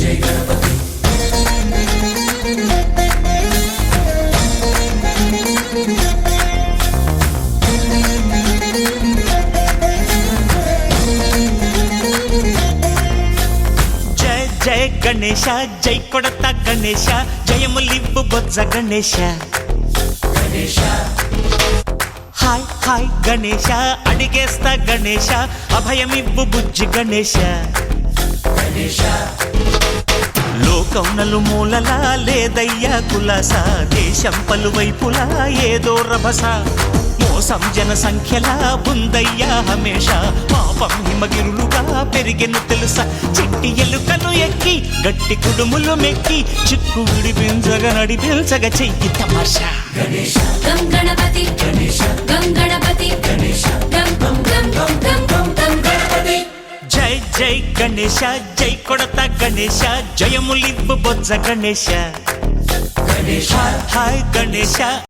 జై గణపతి జయ జయ గణేశ జై కొడత గణేశ జయములివ్వు బొజ్జ Ganesha Ganesha hi hi Ganesha అడిగేస్తా Ganesha అభయమివ్వు బుజ్జి గణేశ గణేశ లోకం నలుమూలలా లేదయ్యా కులాస దేశం పలువైపులా ఏదో రభస మోసం జన సంఖ్యలా ఉందయ్యా హమేష పాపం హిమగిరులుగా పెరిగెను తెలుసా చిట్టి ఎలుకలు ఎక్కి గట్టి కుడుములు మెక్కి చిక్కు విడిపించగా నడిపించగా చెయ్యి తమాషా గణేశ గం గణపతి గణేశ గం గణపతి గణేశ గం గం గం గం గం గం గం గణపతి జై జై గణేశ జై కొడత గణేశ జయములివ్వు బొజ్జ గణేశ గణేశ హాయ్ గణేశ